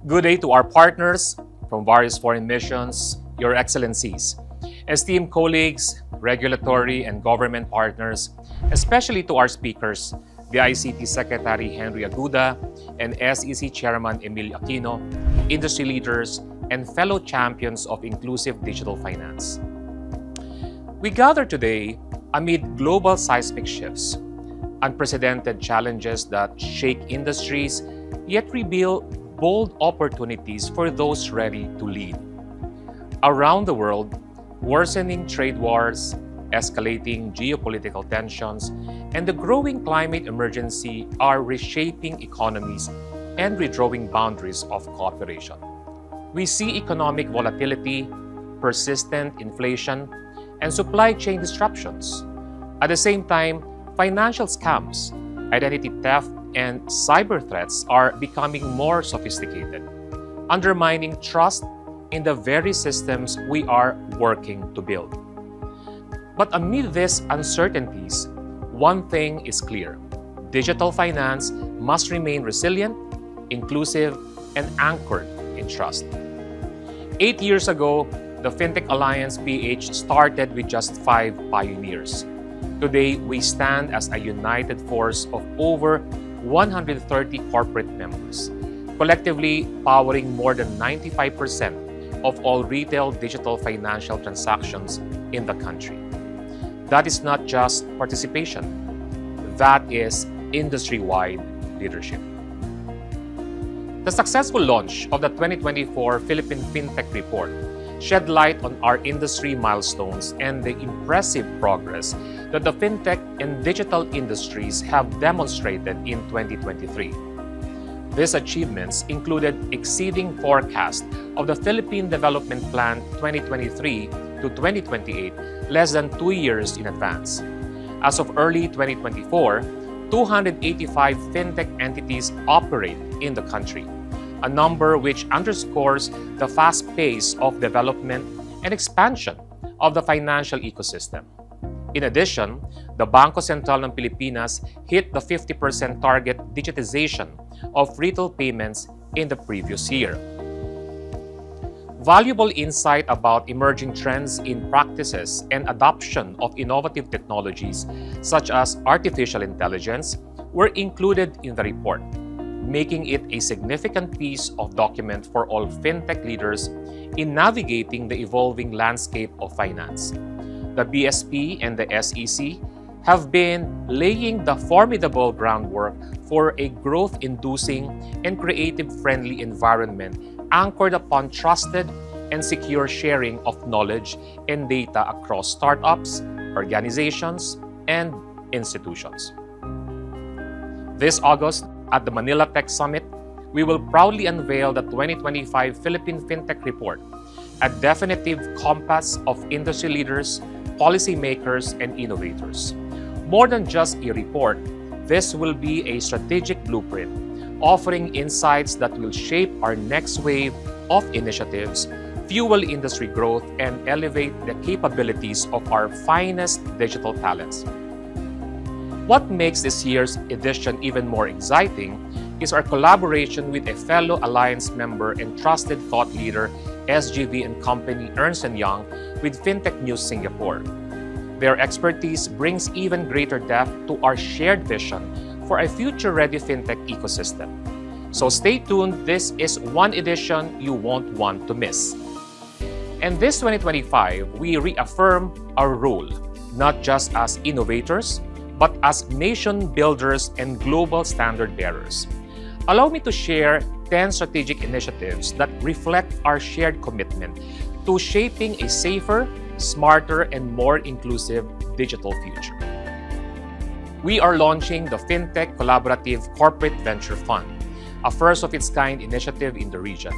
Good day to our partners from various foreign missions, Your Excellencies, esteemed colleagues, regulatory and government partners, especially to our speakers, the ICT Secretary Henry Aguda and SEC Chairman Emilio Aquino, industry leaders, and fellow champions of inclusive digital finance. We gather today amid global seismic shifts, unprecedented challenges that shake industries, yet reveal bold opportunities for those ready to lead. Around the world, worsening trade wars, escalating geopolitical tensions, and the growing climate emergency are reshaping economies and redrawing boundaries of cooperation. We see economic volatility, persistent inflation, and supply chain disruptions. At the same time, financial scams, identity theft, and cyber threats are becoming more sophisticated, undermining trust in the very systems we are working to build. But amid these uncertainties, one thing is clear: digital finance must remain resilient, inclusive, and anchored in trust. 8 years ago, the FinTech Alliance PH started with just 5 pioneers. Today, we stand as a united force of over 130 corporate members, collectively powering more than 95% of all retail digital financial transactions in the country. That is not just participation, that is industry-wide leadership. The successful launch of the 2024 Philippine FinTech Report shed light on our industry milestones and the impressive progress that the fintech and digital industries have demonstrated in 2023. These achievements included exceeding forecast of the Philippine Development Plan 2023 to 2028 less than 2 years in advance. As of early 2024, 285 fintech entities operate in the country, a number which underscores the fast pace of development and expansion of the financial ecosystem. In addition, the Bangko Sentral ng Pilipinas hit the 50% target digitization of retail payments in the previous year. Valuable insight about emerging trends in practices and adoption of innovative technologies such as artificial intelligence were included in the report, making it a significant piece of document for all fintech leaders in navigating the evolving landscape of finance. The BSP and the SEC have been laying the formidable groundwork for a growth-inducing and creative-friendly environment anchored upon trusted and secure sharing of knowledge and data across startups, organizations, and institutions. This August, at the Manila Tech Summit, we will proudly unveil the 2025 Philippine FinTech Report, a definitive compass of industry leaders, policymakers, and innovators. More than just a report, this will be a strategic blueprint, offering insights that will shape our next wave of initiatives, fuel industry growth, and elevate the capabilities of our finest digital talents. What makes this year's edition even more exciting is our collaboration with a fellow Alliance member and trusted thought leader, SGV & Company Ernst & Young, with FinTech News Singapore. Their expertise brings even greater depth to our shared vision for a future-ready fintech ecosystem. So stay tuned, this is one edition you won't want to miss. And this 2025, we reaffirm our role, not just as innovators, but as nation builders and global standard bearers. Allow me to share 10 strategic initiatives that reflect our shared commitment to shaping a safer, smarter, and more inclusive digital future. We are launching the FinTech Collaborative Corporate Venture Fund, a first-of-its-kind initiative in the region.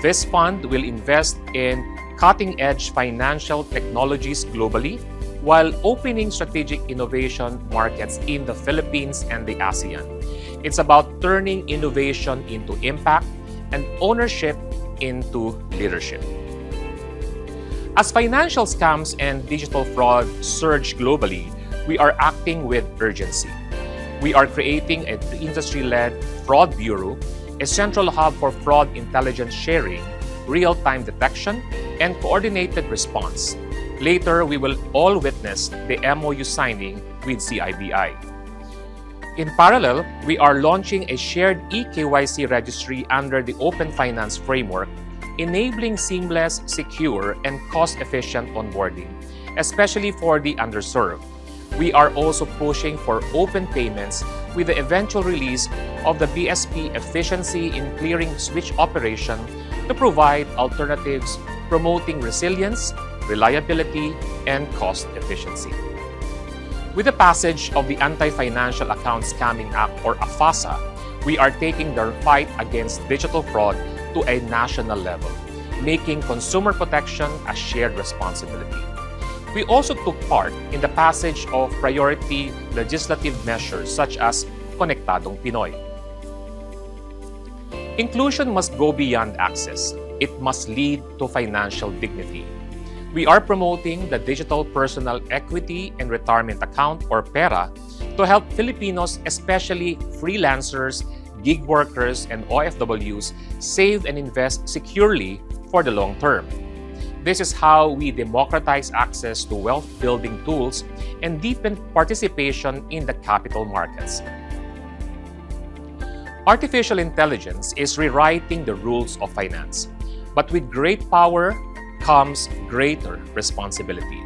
This fund will invest in cutting-edge financial technologies globally while opening strategic innovation markets in the Philippines and the ASEAN. It's about turning innovation into impact and ownership into leadership. As financial scams and digital fraud surge globally, we are acting with urgency. We are creating an industry-led fraud bureau a central hub for fraud intelligence sharing, real-time detection, and coordinated response. Later, we will all witness the MOU signing with CIBI. In parallel, we are launching a shared eKYC registry under the Open Finance framework, enabling seamless, secure, and cost-efficient onboarding, especially for the underserved. We are also pushing for open payments with the eventual release of the BSP efficiency in clearing switch operation to provide alternatives promoting resilience, reliability, and cost efficiency. With the passage of the Anti-Financial Account Scamming Act, or AFASA, we are taking the fight against digital fraud to a national level, making consumer protection a shared responsibility. We also took part in the passage of priority legislative measures such as Konektadong Pinoy. Inclusion must go beyond access. It must lead to financial dignity. We are promoting the Digital Personal Equity and Retirement Account, or PERA, to help Filipinos, especially freelancers, gig workers, and OFWs, save and invest securely for the long term. This is how we democratize access to wealth-building tools and deepen participation in the capital markets. Artificial intelligence is rewriting the rules of finance, but with great power comes greater responsibility.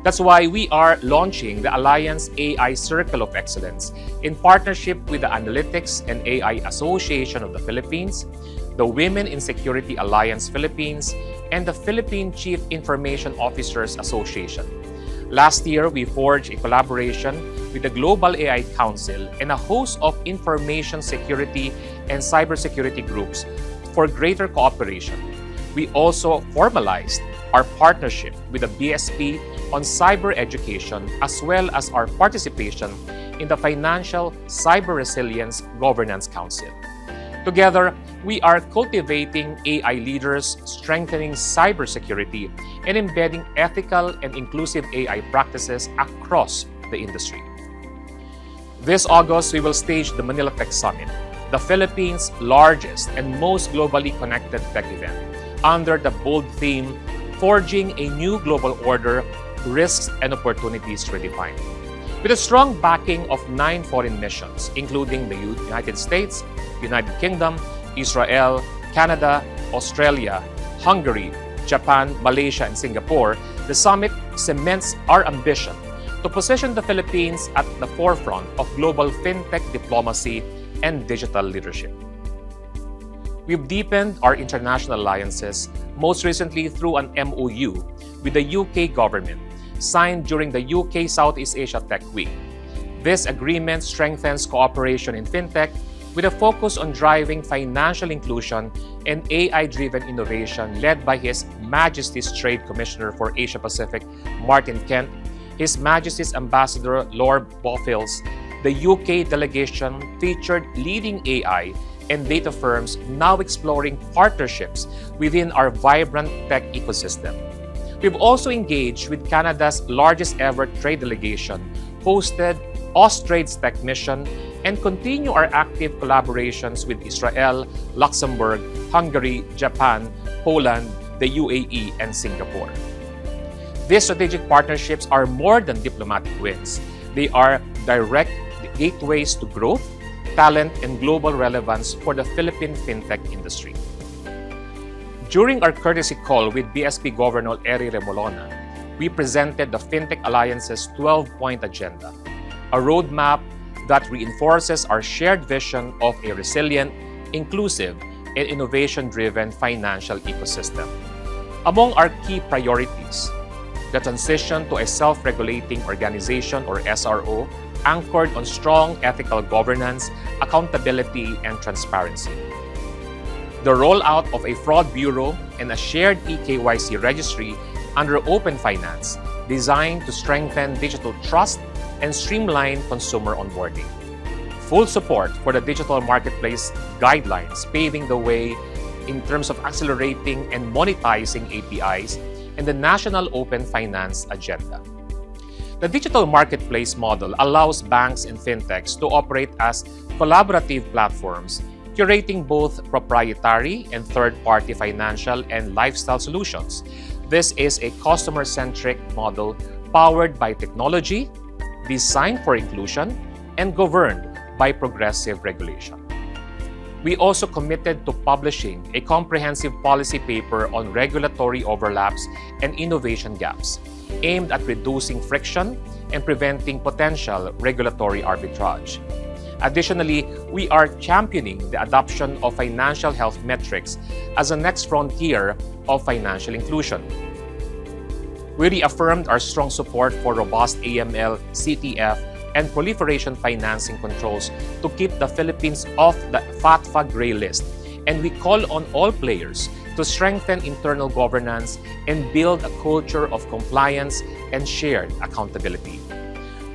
That's why we are launching the Alliance AI Circle of Excellence in partnership with the Analytics and AI Association of the Philippines, the Women in Security Alliance Philippines, and the Philippine Chief Information Officers Association. Last year, we forged a collaboration with the Global AI Council and a host of information security and cybersecurity groups for greater cooperation. We also formalized our partnership with the BSP on cyber education, as well as our participation in the Financial Cyber Resilience Governance Council. Together, we are cultivating AI leaders, strengthening cybersecurity, and embedding ethical and inclusive AI practices across the industry. This August, we will stage the Manila Tech Summit, the Philippines' largest and most globally connected tech event, under the bold theme, Forging a New Global Order, Risks and Opportunities Redefined. With a strong backing of 9 foreign missions, including the United States, United Kingdom, Israel, Canada, Australia, Hungary, Japan, Malaysia, and Singapore, the summit cements our ambition to position the Philippines at the forefront of global fintech diplomacy and digital leadership. We've deepened our international alliances, most recently through an MOU with the UK government, signed during the UK Southeast Asia Tech Week. This agreement strengthens cooperation in fintech with a focus on driving financial inclusion and AI-driven innovation led by His Majesty's Trade Commissioner for Asia Pacific, Martin Kent, His Majesty's Ambassador Lord Bofils. The UK delegation featured leading AI and data firms now exploring partnerships within our vibrant tech ecosystem. We've also engaged with Canada's largest ever trade delegation, hosted Austrade's tech mission, and continue our active collaborations with Israel, Luxembourg, Hungary, Japan, Poland, the UAE, and Singapore. These strategic partnerships are more than diplomatic wins. They are direct gateways to growth, talent, and global relevance for the Philippine fintech industry. During our courtesy call with BSP Governor Eri Remolona, we presented the FinTech Alliance's 12-point agenda, a roadmap that reinforces our shared vision of a resilient, inclusive, and innovation-driven financial ecosystem. Among our key priorities, the transition to a self-regulating organization, or SRO, anchored on strong ethical governance, accountability, and transparency. The rollout of a fraud bureau and a shared eKYC registry under Open Finance, designed to strengthen digital trust and streamline consumer onboarding. Full support for the digital marketplace guidelines, paving the way in terms of accelerating and monetizing APIs, and the National Open Finance Agenda. The digital marketplace model allows banks and fintechs to operate as collaborative platforms, curating both proprietary and third-party financial and lifestyle solutions. This is a customer-centric model powered by technology, designed for inclusion, and governed by progressive regulation. We also committed to publishing a comprehensive policy paper on regulatory overlaps and innovation gaps, aimed at reducing friction and preventing potential regulatory arbitrage. Additionally, we are championing the adoption of financial health metrics as a next frontier of financial inclusion. We reaffirmed our strong support for robust AML, CTF, and proliferation financing controls to keep the Philippines off the FATFA gray list, and we call on all players to strengthen internal governance and build a culture of compliance and shared accountability.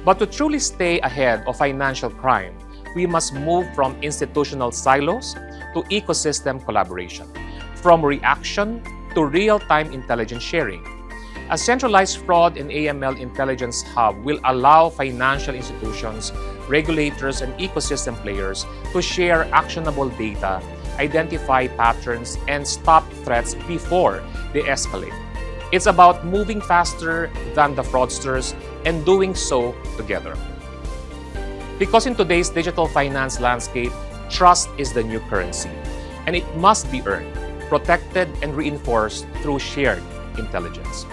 But to truly stay ahead of financial crime, we must move from institutional silos to ecosystem collaboration, from reaction to real-time intelligence sharing. A centralized fraud and AML intelligence hub will allow financial institutions, regulators, and ecosystem players to share actionable data, identify patterns, and stop threats before they escalate. It's about moving faster than the fraudsters and doing so together. Because in today's digital finance landscape, trust is the new currency, and it must be earned, protected, and reinforced through shared intelligence.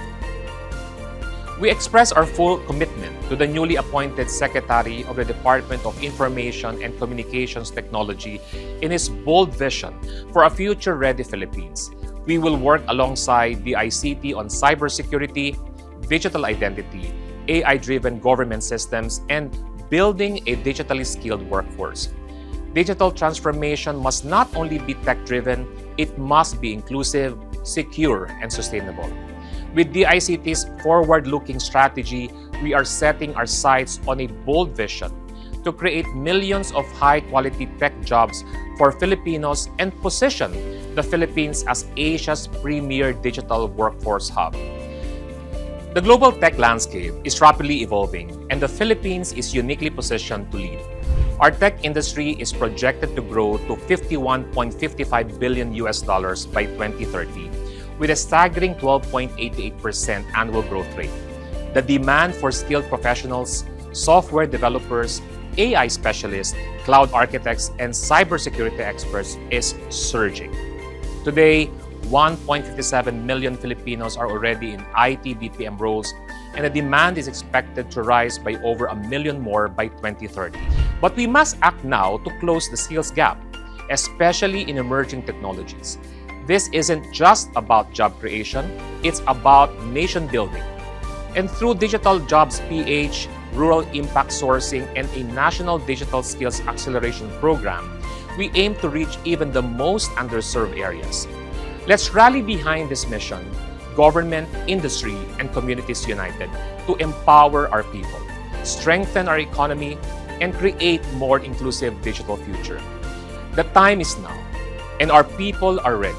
We express our full commitment to the newly appointed Secretary of the Department of Information and Communications Technology in his bold vision for a future-ready Philippines. We will work alongside the ICT on cybersecurity, digital identity, AI-driven government systems, and building a digitally skilled workforce. Digital transformation must not only be tech-driven, it must be inclusive, secure, and sustainable. With the ICT's forward-looking strategy, we are setting our sights on a bold vision to create millions of high-quality tech jobs for Filipinos and position the Philippines as Asia's premier digital workforce hub. The global tech landscape is rapidly evolving, and the Philippines is uniquely positioned to lead. Our tech industry is projected to grow to $51.55 billion by 2030, with a staggering 12.88% annual growth rate. The demand for skilled professionals, software developers, AI specialists, cloud architects, and cybersecurity experts is surging. Today, 1.57 million Filipinos are already in IT BPM roles, and the demand is expected to rise by over 1 million more by 2030. But we must act now to close the skills gap, especially in emerging technologies. This isn't just about job creation, it's about nation building. And through Digital Jobs PH, Rural Impact Sourcing, and a National Digital Skills Acceleration Program, we aim to reach even the most underserved areas. Let's rally behind this mission, government, industry, and communities united, to empower our people, strengthen our economy, and create more inclusive digital future. The time is now, and our people are ready.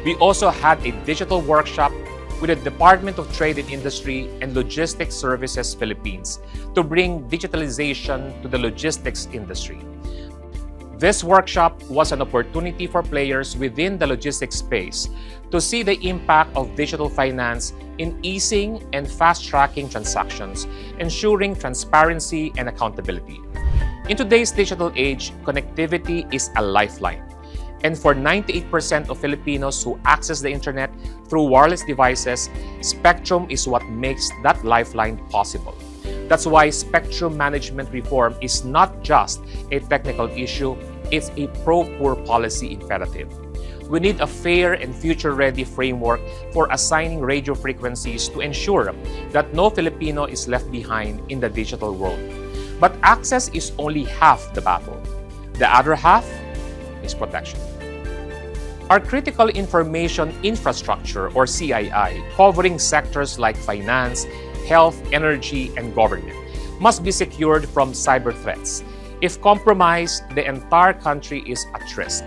We also had a digital workshop with the Department of Trade and Industry and Logistics Services Philippines to bring digitalization to the logistics industry. This workshop was an opportunity for players within the logistics space to see the impact of digital finance in easing and fast-tracking transactions, ensuring transparency and accountability. In today's digital age, connectivity is a lifeline. And for 98% of Filipinos who access the internet through wireless devices, spectrum is what makes that lifeline possible. That's why spectrum management reform is not just a technical issue, it's a pro-poor policy imperative. We need a fair and future-ready framework for assigning radio frequencies to ensure that no Filipino is left behind in the digital world. But access is only half the battle. The other half is protection. Our critical information infrastructure, or CII, covering sectors like finance, health, energy, and government, must be secured from cyber threats. If compromised, the entire country is at risk.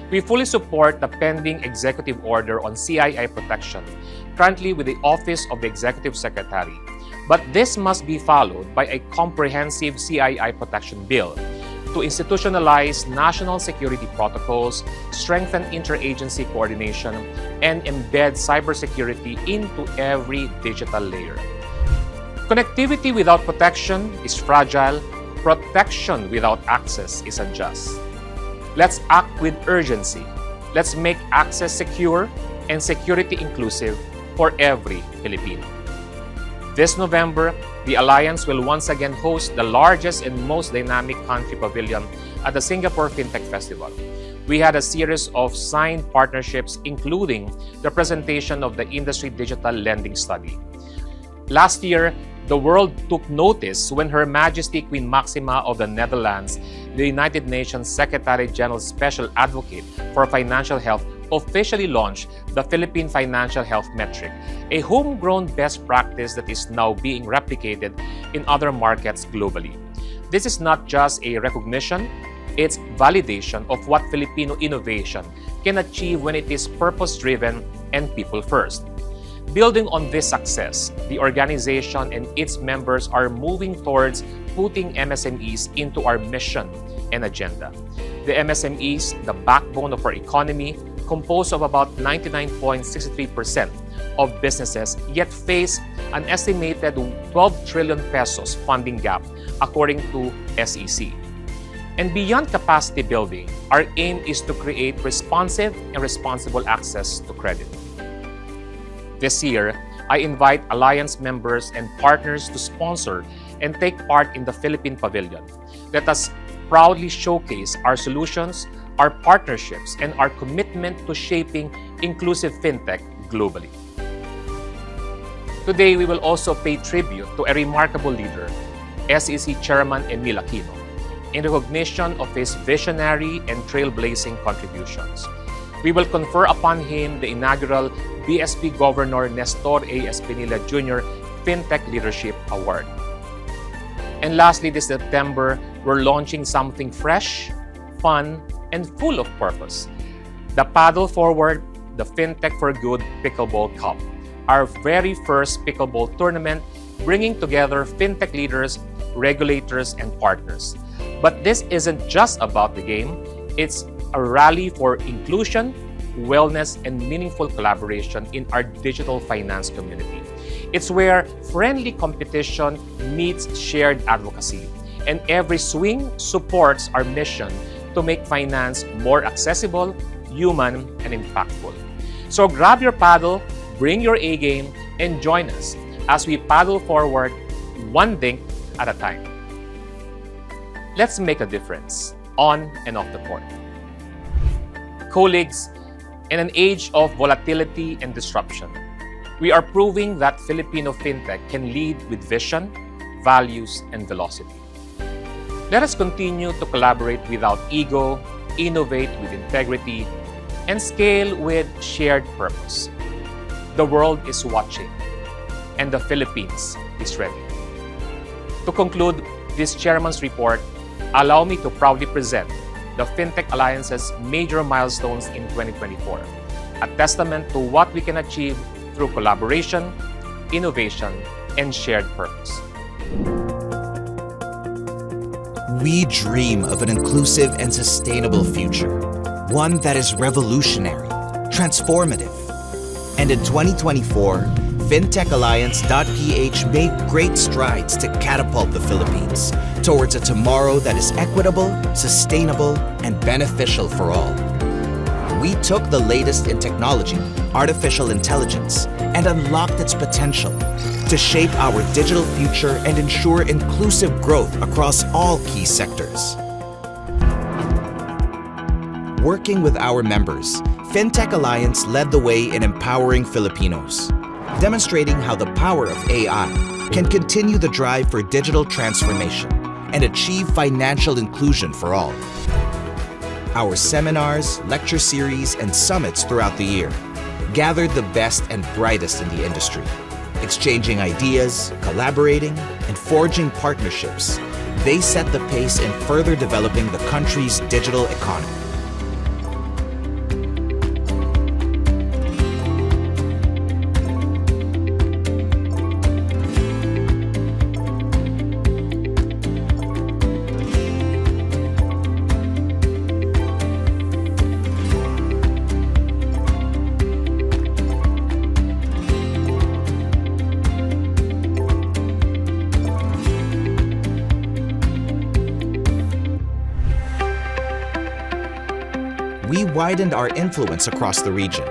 We fully support the pending executive order on CII protection, currently with the Office of the Executive Secretary. But this must be followed by a comprehensive CII protection bill to to institutionalize national security protocols, strengthen interagency coordination, and embed cybersecurity into every digital layer. Connectivity without protection is fragile. Protection without access is unjust. Let's act with urgency. Let's make access secure and security inclusive for every Filipino. This November, the Alliance will once again host the largest and most dynamic country pavilion at the Singapore FinTech Festival. We had a series of signed partnerships, including the presentation of the Industry Digital Lending Study. Last year, the world took notice when Her Majesty Queen Maxima of the Netherlands, the United Nations Secretary General's Special Advocate for Financial Health, officially launched the Philippine Financial Health Metric, a homegrown best practice that is now being replicated in other markets globally. This is not just a recognition, it's validation of what Filipino innovation can achieve when it is purpose-driven and people-first. Building on this success, the organization and its members are moving towards putting MSMEs into our mission and agenda. The MSMEs, the backbone of our economy, composed of about 99.63% of businesses, yet face an estimated 12 trillion pesos funding gap, according to SEC. And beyond capacity building, our aim is to create responsive and responsible access to credit. This year, I invite Alliance members and partners to sponsor and take part in the Philippine Pavilion. Let us proudly showcase our solutions, our partnerships, and our commitment to shaping inclusive fintech globally. Today, we will also pay tribute to a remarkable leader, SEC Chairman Emil Aquino, in recognition of his visionary and trailblazing contributions. We will confer upon him the inaugural BSP Governor Nestor A. Espinilla Jr. FinTech Leadership Award. And lastly, this September, we're launching something fresh, fun, and full of purpose. The Paddle Forward, the FinTech for Good Pickleball Cup, our very first pickleball tournament, bringing together FinTech leaders, regulators, and partners. But this isn't just about the game, it's a rally for inclusion, wellness, and meaningful collaboration in our digital finance community. It's where friendly competition meets shared advocacy, and every swing supports our mission to make finance more accessible, human, and impactful. So grab your paddle, bring your A game, and join us as we paddle forward one dink at a time. Let's make a difference on and off the court. Colleagues, in an age of volatility and disruption, we are proving that Filipino fintech can lead with vision, values, and velocity. Let us continue to collaborate without ego, innovate with integrity, and scale with shared purpose. The world is watching, and the Philippines is ready. To conclude this Chairman's report, allow me to proudly present the FinTech Alliance's major milestones in 2024, a testament to what we can achieve through collaboration, innovation, and shared purpose. We dream of an inclusive and sustainable future, one that is revolutionary, transformative. And in 2024, FinTech Alliance PH made great strides to catapult the Philippines towards a tomorrow that is equitable, sustainable, and beneficial for all. We took the latest in technology, artificial intelligence, and unlocked its potential to shape our digital future and ensure inclusive growth across all key sectors. Working with our members, FinTech Alliance led the way in empowering Filipinos, demonstrating how the power of AI can continue the drive for digital transformation and achieve financial inclusion for all. Our seminars, lecture series, and summits throughout the year gathered the best and brightest in the industry, exchanging ideas, collaborating, and forging partnerships. They set the pace in further developing the country's digital economy. we widened our influence across the region.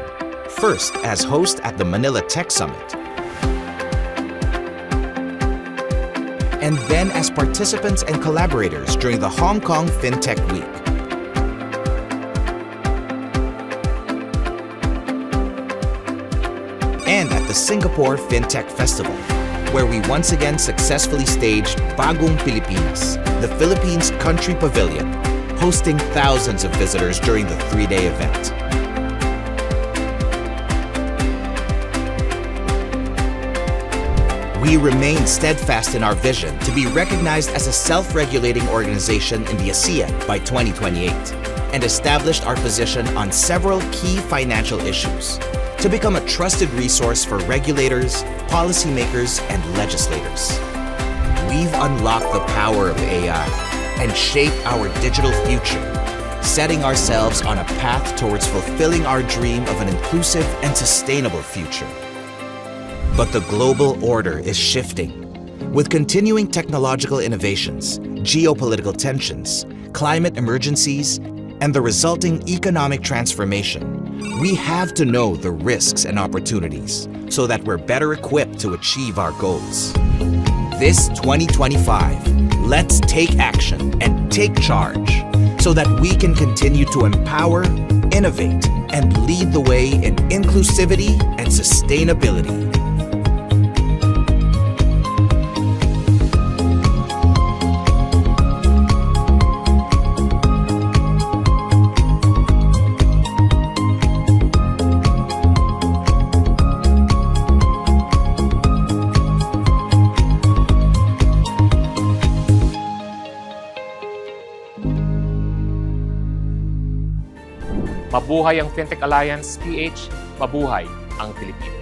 First, as host at the Manila Tech Summit, and then as participants and collaborators during the Hong Kong FinTech Week. And at the Singapore FinTech Festival, where we once again successfully staged Bagong Pilipinas, the Philippines Country Pavilion, hosting thousands of visitors during the 3-day event. We remain steadfast in our vision to be recognized as a self-regulating organization in the ASEAN by 2028 and established our position on several key financial issues to become a trusted resource for regulators, policymakers, and legislators. We've unlocked the power of AI and shaped our digital future, setting ourselves on a path towards fulfilling our dream of an inclusive and sustainable future. But the global order is shifting. With continuing technological innovations, geopolitical tensions, climate emergencies, and the resulting economic transformation, we have to know the risks and opportunities so that we're better equipped to achieve our goals. This 2025, let's take action and take charge so that we can continue to empower, innovate, and lead the way in inclusivity and sustainability. Mabuhay ang FinTech Alliance PH, mabuhay ang Filipino.